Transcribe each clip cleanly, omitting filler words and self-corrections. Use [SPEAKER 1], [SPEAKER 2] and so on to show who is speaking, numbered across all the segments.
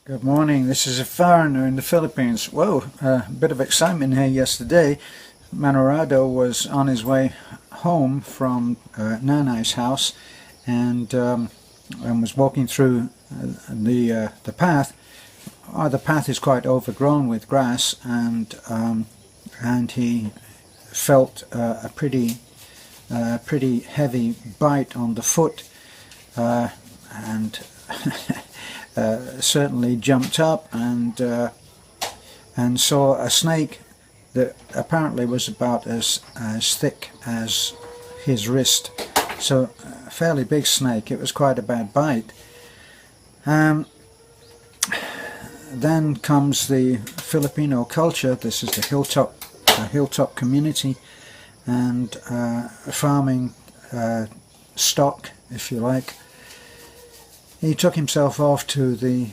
[SPEAKER 1] Good morning. This is a foreigner in the Philippines. Whoa, a bit of excitement here yesterday. Manong Rado was on his way home from Nanai's house and was walking through the path. The path is quite overgrown with grass, and he felt a pretty heavy bite on the foot, and certainly jumped up and saw a snake that apparently was about as thick as his wrist, so a fairly big snake. It was quite a bad bite. Then comes the Filipino culture. This is the hilltop community, and farming stock, if you like. He took himself off to the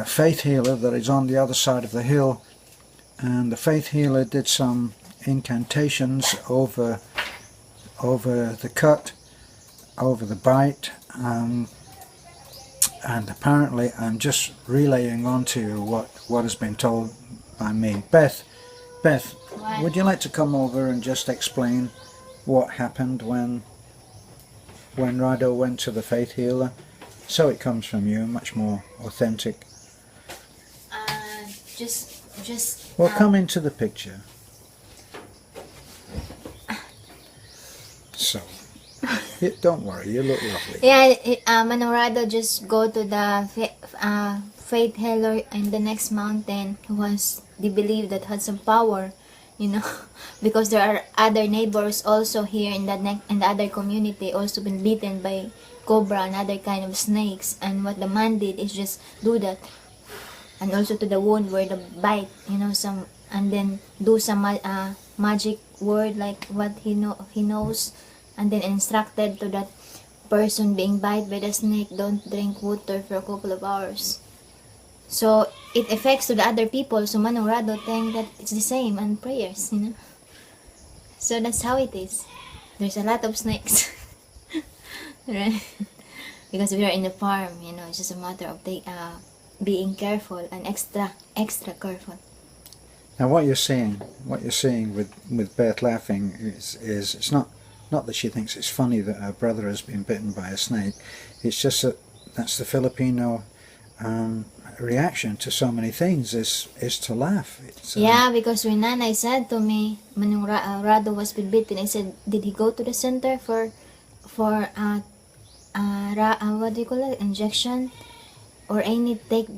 [SPEAKER 1] faith healer that is on the other side of the hill, and the faith healer did some incantations over the cut, over the bite, and apparently I'm just relaying on to you what has been told by me. Beth,
[SPEAKER 2] What?
[SPEAKER 1] would you like to come over and just explain what happened when Rado went to the faith healer, so it comes from you, much more authentic?
[SPEAKER 2] Well,
[SPEAKER 1] come into the picture. So, don't worry, you look lovely.
[SPEAKER 2] Yeah, Manong Rado just go to the faith healer in the next mountain, who they believe that had some power, because there are other neighbors also here in the other community also been bitten by cobra and other kind of snakes, and what the man did is just do that, and also to the wound where the bite, and then do some magic word like what he knows, and then instructed to that person being bite by the snake, don't drink water for a couple of hours. So it affects to the other people. So Manong Rado think that it's the same, and prayers, So that's how it is. There's a lot of snakes, right? Because we are in the farm, it's just a matter of being careful and extra careful.
[SPEAKER 1] Now, what you're seeing with Beth laughing is it's not that she thinks it's funny that her brother has been bitten by a snake. It's just that's the Filipino reaction to so many things is to laugh.
[SPEAKER 2] Yeah, because when Nanay said to me, Manong Rado was bitten, I said, did he go to the center for what do you call it, injection, or any take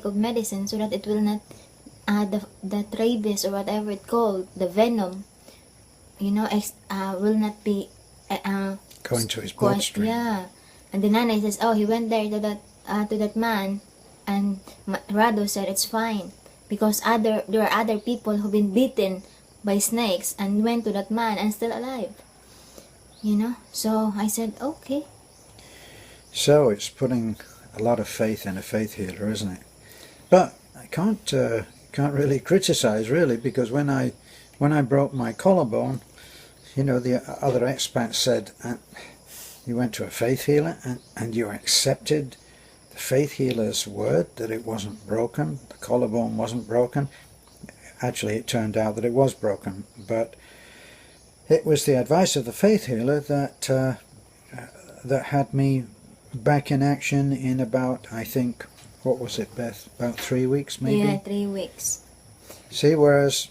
[SPEAKER 2] of medicine, so that it will not the rabies or whatever it's called, the venom, will not be
[SPEAKER 1] going to his bloodstream.
[SPEAKER 2] Yeah, and the Nanay says, oh, he went there to that man, and Rado said it's fine because there are other people who've been bitten by snakes and went to that man and still alive. So I said okay.
[SPEAKER 1] So it's putting a lot of faith in a faith healer, isn't it? But I can't really criticize, really, because when I broke my collarbone, the other expats said, you went to a faith healer and you accepted the faith healer's word that it wasn't broken, the collarbone wasn't broken. Actually, it turned out that it was broken, but it was the advice of the faith healer that had me back in action in about, I think, what was it, Beth? About 3 weeks, maybe?
[SPEAKER 2] Yeah, 3 weeks.
[SPEAKER 1] See, whereas,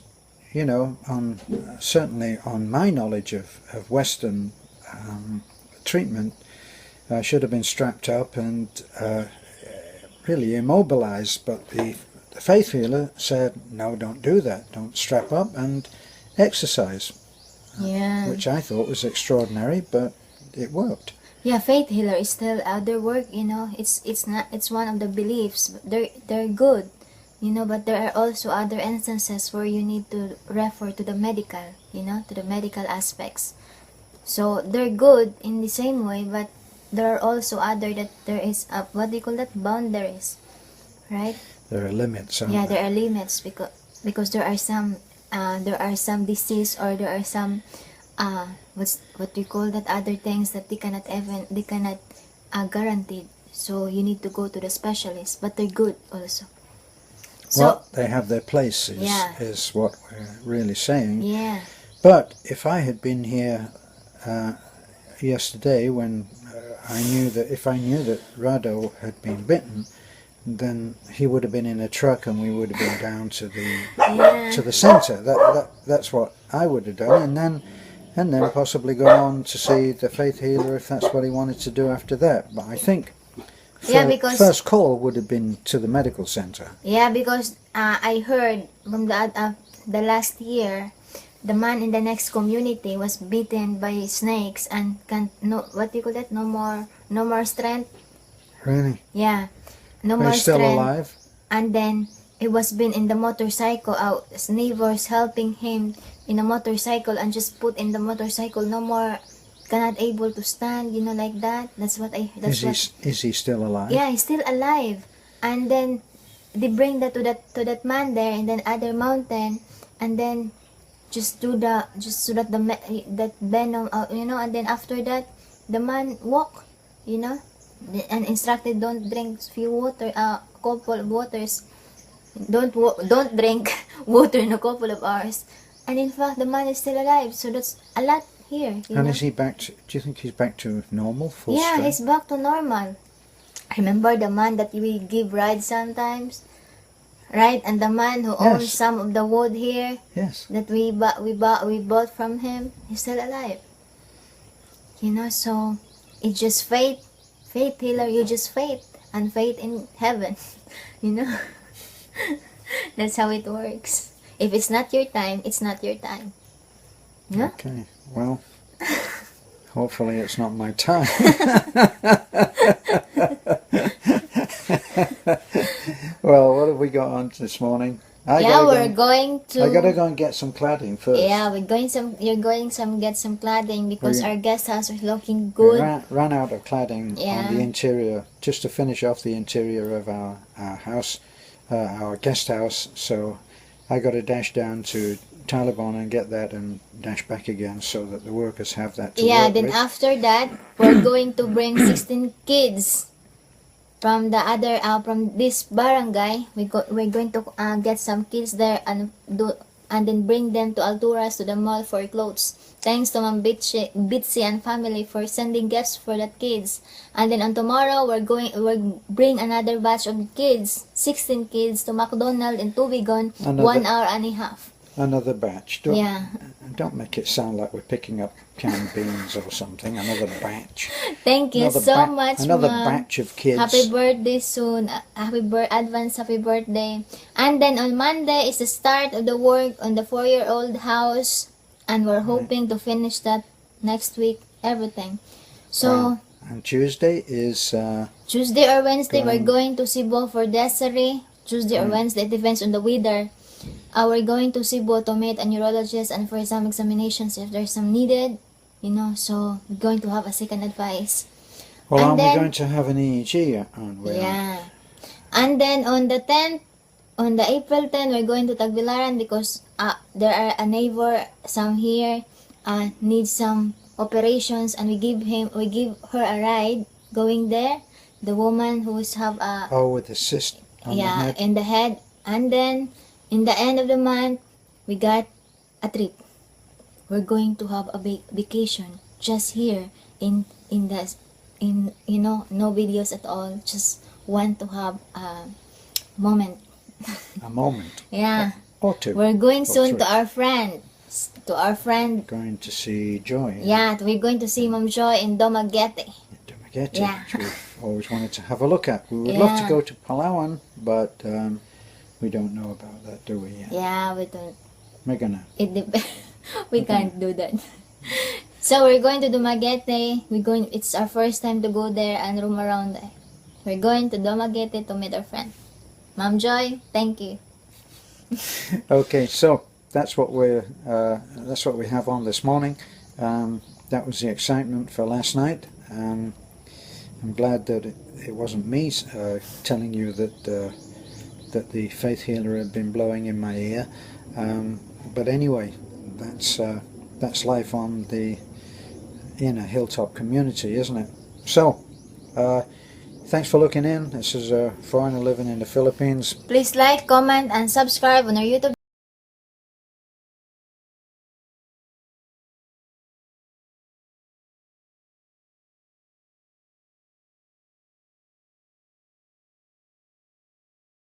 [SPEAKER 1] certainly on my knowledge of Western treatment, I should have been strapped up and really immobilized, but the faith healer said, no, don't do that, don't strap up and exercise.
[SPEAKER 2] Yeah.
[SPEAKER 1] Which I thought was extraordinary, but it worked.
[SPEAKER 2] Yeah, faith healer is still their work, it's one of the beliefs. They're good, but there are also other instances where you need to refer to the medical, to the medical aspects. So they're good in the same way, but there are also other that there is what do you call that, boundaries, right?
[SPEAKER 1] There are limits.
[SPEAKER 2] Yeah, there are limits because there are some disease, or there are some what do you call that, other things that they cannot guarantee so you need to go to the specialist, but they're good also. So
[SPEAKER 1] Well, they have their place,
[SPEAKER 2] yeah.
[SPEAKER 1] is what we're really saying.
[SPEAKER 2] Yeah.
[SPEAKER 1] But if I had been here yesterday, when if I knew that Rado had been bitten, then he would have been in a truck and we would have been down to the centre. That's what I would have done, and then possibly go on to see the faith healer if that's what he wanted to do after that. But I think
[SPEAKER 2] Because
[SPEAKER 1] first call would have been to the medical centre.
[SPEAKER 2] yeah, because I heard from the last year, the man in the next community was bitten by snakes and what do you call that? No more strength.
[SPEAKER 1] Really?
[SPEAKER 2] Yeah, no
[SPEAKER 1] Are
[SPEAKER 2] more
[SPEAKER 1] you still
[SPEAKER 2] strength.
[SPEAKER 1] alive?
[SPEAKER 2] And then he was been in the motorcycle. Neighbors helping him in a motorcycle and just put in the motorcycle. No more, cannot able to stand. Like that. That's what I.
[SPEAKER 1] Is he still alive?
[SPEAKER 2] Yeah, he's still alive. And then they bring that to that man there in the other mountain, and then just so that that venom, and then after that the man walk, and instructed, don't drink few water, couple of waters, don't drink water in a couple of hours, and in fact the man is still alive. So that's a lot here.
[SPEAKER 1] And is he back to, do you think he's back to normal, full
[SPEAKER 2] Yeah,
[SPEAKER 1] strength?
[SPEAKER 2] he's back to normal. Remember the man that we give rides sometimes, right? And the man who owns
[SPEAKER 1] Yes.
[SPEAKER 2] some of the wood here
[SPEAKER 1] Yes.
[SPEAKER 2] that we bought from him, he's still alive. So it's just faith healer. You just faith and faith in heaven. That's how it works. If it's not your time, it's not your time.
[SPEAKER 1] Okay, well, hopefully it's not my time. Well, what have we got on this morning?
[SPEAKER 2] We're going to.
[SPEAKER 1] I gotta go and get some cladding first.
[SPEAKER 2] Yeah, you're going some get some cladding because our guest house is looking
[SPEAKER 1] We
[SPEAKER 2] good.
[SPEAKER 1] ran out of cladding
[SPEAKER 2] Yeah.
[SPEAKER 1] on the interior, just to finish off the interior of our house, our guest house. So I got to dash down to Taliban and get that and dash back again so that the workers have that to
[SPEAKER 2] Yeah,
[SPEAKER 1] work
[SPEAKER 2] then
[SPEAKER 1] with.
[SPEAKER 2] after that, we're going to bring 16 kids from the other from this barangay. We're going to get some kids there and then bring them to Alturas to the mall for clothes. Thanks to Ma'am Bitsy and family for sending gifts for that kids. And then on tomorrow we'll bring another batch of kids, 16 kids to McDonald's in Tubigon, 1 hour and a half.
[SPEAKER 1] Another batch.
[SPEAKER 2] Yeah.
[SPEAKER 1] Don't make it sound like we're picking up canned beans or something. Another batch.
[SPEAKER 2] Thank you so much,
[SPEAKER 1] Another
[SPEAKER 2] Ma'am.
[SPEAKER 1] batch of kids.
[SPEAKER 2] Happy birthday soon. Advance happy birthday. And then on Monday is the start of the work on the 4-year-old house. And we're hoping to finish that next week, everything. So,
[SPEAKER 1] Wow. And Tuesday is...
[SPEAKER 2] Tuesday or Wednesday, we're going to Cebu for Desiree. Tuesday or Wednesday, it depends on the weather. We're going to Cebu to meet a neurologist and for some examinations if there's some needed. So we're going to have a second advice.
[SPEAKER 1] Well,
[SPEAKER 2] And
[SPEAKER 1] aren't we
[SPEAKER 2] then-
[SPEAKER 1] going to have an EEG, aren't we?
[SPEAKER 2] Yeah. And then on the 10th, on the April 10, we're going to Tagbilaran because there are a neighbor, some here, needs some operations, and we give her a ride going there. The woman who's have a
[SPEAKER 1] Oh, with the cyst on the head?
[SPEAKER 2] in the head. And then in the end of the month, we got a trip. We're going to have a vacation just here in no videos at all. Just want to have a moment.
[SPEAKER 1] A moment.
[SPEAKER 2] Yeah.
[SPEAKER 1] Or two.
[SPEAKER 2] We're going
[SPEAKER 1] Or
[SPEAKER 2] soon
[SPEAKER 1] three.
[SPEAKER 2] to our friend.
[SPEAKER 1] Going to see Joy.
[SPEAKER 2] Yeah, we're going to see Mom Joy in Dumaguete.
[SPEAKER 1] Dumaguete,
[SPEAKER 2] Yeah.
[SPEAKER 1] which we've always wanted to have a look at. We would love to
[SPEAKER 2] Yeah.
[SPEAKER 1] go to Palawan, but we don't know about that, do we? Yet?
[SPEAKER 2] Yeah, we don't.
[SPEAKER 1] We're gonna.
[SPEAKER 2] We can't do that. So we're going to Dumaguete. It's our first time to go there and roam around there. We're going to Dumaguete to meet our friend. Mom Joy, thank you.
[SPEAKER 1] Okay, so that's what we have on this morning. That was the excitement for last night. I'm glad that it wasn't me telling you that the faith healer had been blowing in my ear. But anyway, that's life on the hilltop community, isn't it? So, thanks for looking in. This is a foreigner living in the Philippines.
[SPEAKER 2] Please like, comment, and subscribe on our YouTube